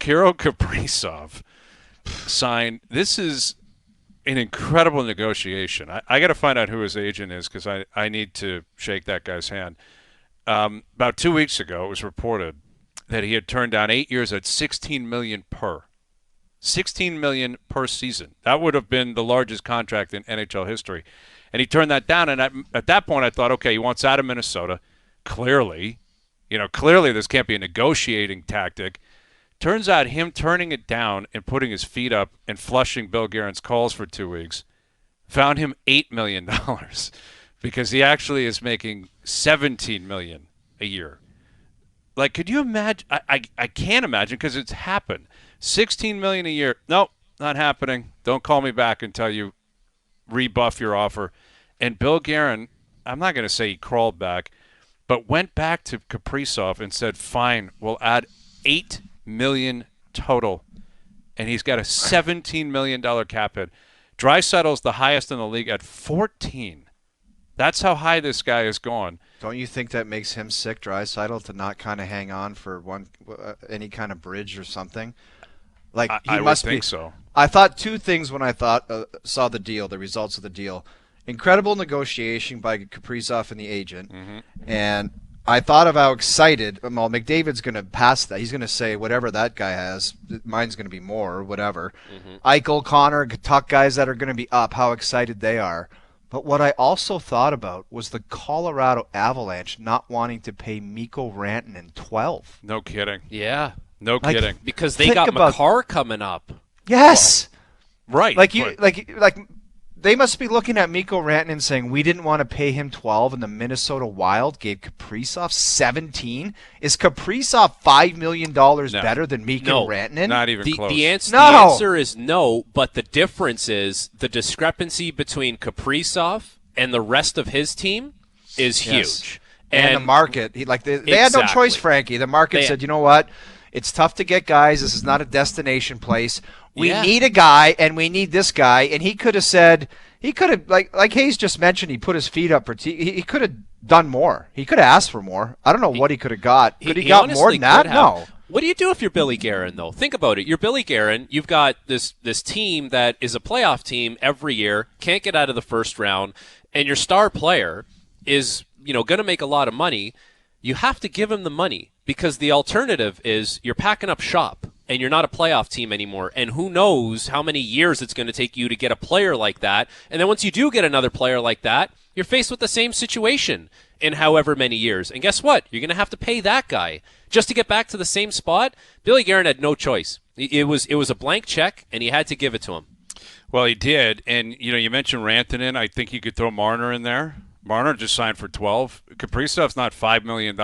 Kirill Kaprizov signed. This is an incredible negotiation. I got to find out who his agent is because I need to shake that guy's hand. About 2 weeks ago, it was reported that he had turned down 8 years at $16 million per. $16 million per season. That would have been the largest contract in NHL history. And he turned that down, and at that point I thought, okay, he wants out of Minnesota. Clearly this can't be a negotiating tactic. Turns out him turning it down and putting his feet up and flushing Bill Guerin's calls for 2 weeks found him $8 million because he actually is making $17 million a year. Like, could you imagine? I can't imagine because it's happened. $16 million a year. Nope, not happening. Don't call me back until you rebuff your offer. And Bill Guerin, I'm not going to say he crawled back, but went back to Kaprizov and said, fine, we'll add $8 million total. And he's got a $17 million cap hit. Draisaitl's the highest in the league at 14. That's how high this guy has gone. Don't you think that makes him sick, Draisaitl, to not kind of hang on for any kind of bridge or something? Like I must would think so. I thought two things when I saw the deal, the results of the deal. Incredible negotiation by Kaprizov and the agent, and I thought of how excited. Well, McDavid's going to pass that. He's going to say whatever that guy has, mine's going to be more or whatever. Eichel, Connor, Tuck guys that are going to be up, how excited they are. But what I also thought about was the Colorado Avalanche not wanting to pay Mikko Rantanen $12. No kidding. Yeah. No kidding. Because they got Makar coming up. Yes. Well, right. Like they must be looking at Mikko Rantanen saying, we didn't want to pay him 12 and the Minnesota Wild gave Kaprizov 17. Is Kaprizov $5 million better than Mikko Rantanen? Not even close. The answer is no, but the difference is the discrepancy between Kaprizov and the rest of his team is huge. And the market, they had no choice, Frankie. The market said, you know what? It's tough to get guys. This is not a destination place. We need a guy, and we need this guy. And he could have said, like Hayes just mentioned, he put his feet up. He could have done more. He could have asked for more. I don't know what he could have got. Could he got more than that? No. What do you do if you're Billy Guerin, though? Think about it. You're Billy Guerin. You've got this team that is a playoff team every year, can't get out of the first round, and your star player is going to make a lot of money. You have to give him the money because the alternative is you're packing up shop and you're not a playoff team anymore. And who knows how many years it's going to take you to get a player like that. And then once you do get another player like that, you're faced with the same situation in however many years. And guess what? You're going to have to pay that guy just to get back to the same spot. Billy Guerin had no choice. It was a blank check, and he had to give it to him. Well, he did. And, you mentioned Rantanen. I think you could throw Marner in there. Marner just signed for 12. Kaprizov's not $5 million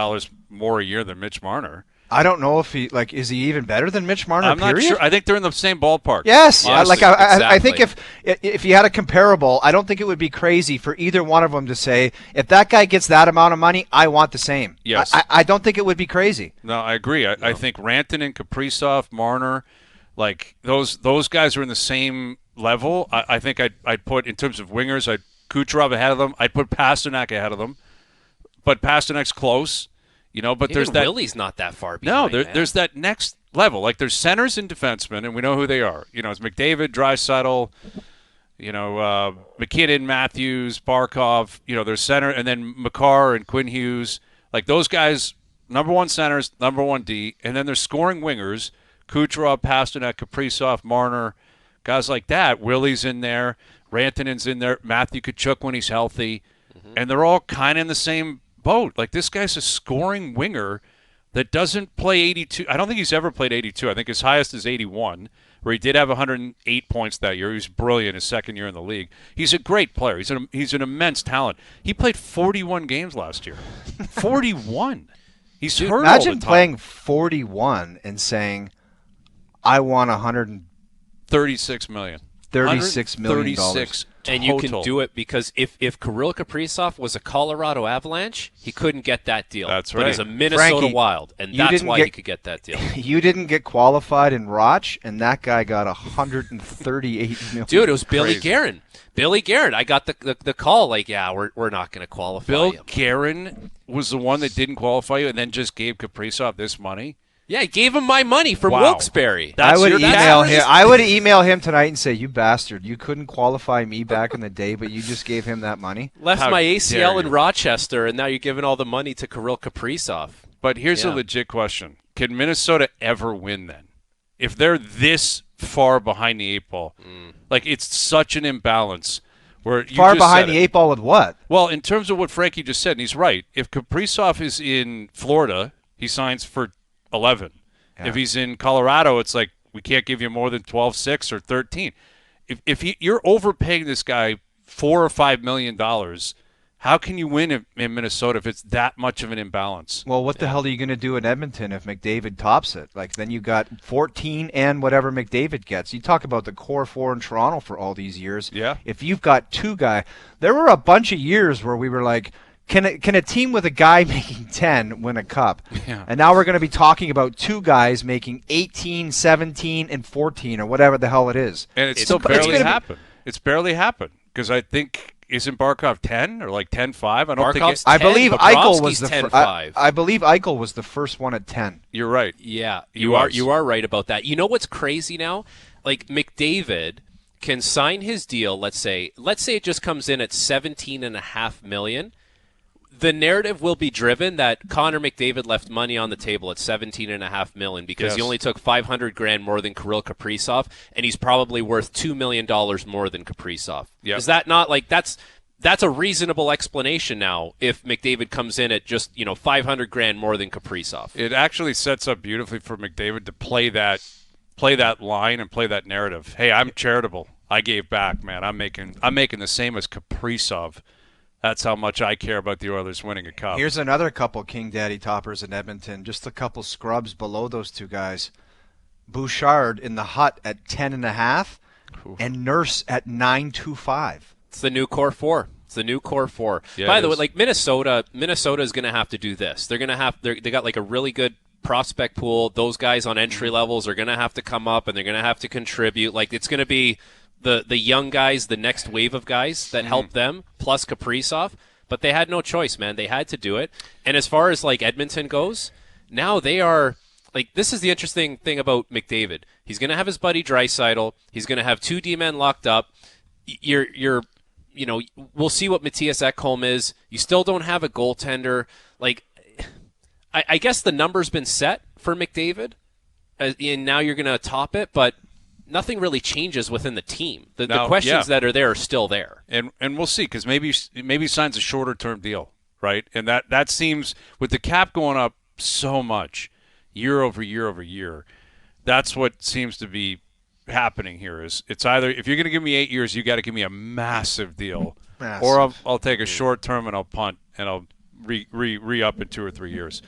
more a year than Mitch Marner. I don't know if is he even better than Mitch Marner? I'm not sure. I think they're in the same ballpark. Yes, honestly. I think if you had a comparable, I don't think it would be crazy for either one of them to say, if that guy gets that amount of money, I want the same. Yes, I don't think it would be crazy. No, I agree. I think Rantanen, Kaprizov, Marner, like those guys are in the same level. I think I'd put in terms of wingers, I'd Kucherov ahead of them. I'd put Pasternak ahead of them, but Pasternak's close. But Even there's that. Willie's not that far behind. No, there's that next level. Like there's centers and defensemen, and we know who they are. It's McDavid, Draisaitl, McKinnon, Matthews, Barkov. There's center, and then Makar and Quinn Hughes. Like those guys, number one centers, number one D, and then there's scoring wingers: Kucherov, Pasternak, Kaprizov, Marner, guys like that. Willie's in there, Rantanen's in there, Matthew Tkachuk when he's healthy, and they're all kind of in the same boat. Like this guy's a scoring winger that doesn't play 82. I don't think he's ever played 82. I think his highest is 81, where he did have 108 points that year. He was brilliant his second year in the league. He's a great player. He's an immense talent. He played 41 games last year. 41. He's hurt all the time. Imagine playing 41 and saying, I want $36 million. $36 million. And you can do it because if Kirill Kaprizov was a Colorado Avalanche, he couldn't get that deal. That's right. But he's a Minnesota Frankie, Wild, and that's why he could get that deal. You didn't get qualified in Roch, and that guy got $138 million. Dude, it was Billy Guerin. Billy Guerin. I got the call like, we're not going to qualify Bill him. Guerin was the one that didn't qualify you and then just gave Kaprizov this money. Yeah, I gave him my money from Wow. Wilkes-Barre. I would email him. that's- I would email him tonight and say, "You bastard! You couldn't qualify me back in the day, but you just gave him that money." Left How my dare ACL in you. Rochester, and now you're giving all the money to Kirill Kaprizov. But here's a Yeah. legit question. Can Minnesota ever win then? If they're this far behind the eight ball, like it's such an imbalance where you Far just behind said the it. eight ball with what? Well, in terms of what Frankie just said, and he's right. If Kaprizov is in Florida, he signs for 11. Yeah. If he's in Colorado, it's like we can't give you more than 12.6 or 13. If you're overpaying this guy $4 or $5 million, how can you win in Minnesota if it's that much of an imbalance? Well, what the hell are you going to do in Edmonton if McDavid tops it? Like, then you got 14 and whatever McDavid gets. You talk about the core four in Toronto for all these years. Yeah. If you've got two guys, there were a bunch of years where we were like, can a team with a guy making 10 win a cup? Yeah. And now we're going to be talking about two guys making 18, 17, and 14 or whatever the hell it is. And it's It's still crazy. barely happened. It's barely happened because I think isn't Barkov 10 or like 10-5? I don't think Barkov's it, I 10, believe Eichel was Bobrovsky's the 10-5. I believe Eichel was the first one at 10. you're right. Yeah, He you are was. you are right about that. You know what's crazy now? Like McDavid can sign his deal, let's say it just comes in at 17.5 million. The narrative will be driven that Connor McDavid left money on the table at 17.5 million because he Yes. only took 500 grand more than Kirill Kaprizov, and he's probably worth $2 million more than Kaprizov. Yep. Is that not like that's a reasonable explanation now if McDavid comes in at just 500 grand more than Kaprizov? It actually sets up beautifully for McDavid to play that line and play that narrative. Hey, I'm charitable. I gave back, man. I'm making the same as Kaprizov. That's how much I care about the Oilers winning a cup. Here's another couple King Daddy toppers in Edmonton. Just a couple scrubs below those two guys. Bouchard in the hut at 10.5 and Nurse at 9.25. It's the new core four. It's the new core four. Yeah, By it the way, is. like Minnesota is going to have to do this. They're going to have they got like a really good prospect pool. Those guys on entry levels are going to have to come up and they're going to have to contribute. Like it's going to be the young guys, the next wave of guys that help them, plus Kaprizov. But they had no choice, man. They had to do it. And as far as like Edmonton goes, now they are like this is the interesting thing about McDavid. He's going to have his buddy Draisaitl. He's going to have two D-men locked up. We'll see what Matthias Ekholm is. You still don't have a goaltender. Like, I guess the number's been set for McDavid, and now you're going to top it, but nothing really changes within the team. The questions that are there are still there. And we'll see because maybe he signs a shorter term deal, right? And that seems with the cap going up so much year over year over year. That's what seems to be happening here. Is it's either if you're going to give me 8 years, you got to give me a massive deal, Massive. or I'll take a short term and I'll punt and I'll re up in 2 or 3 years.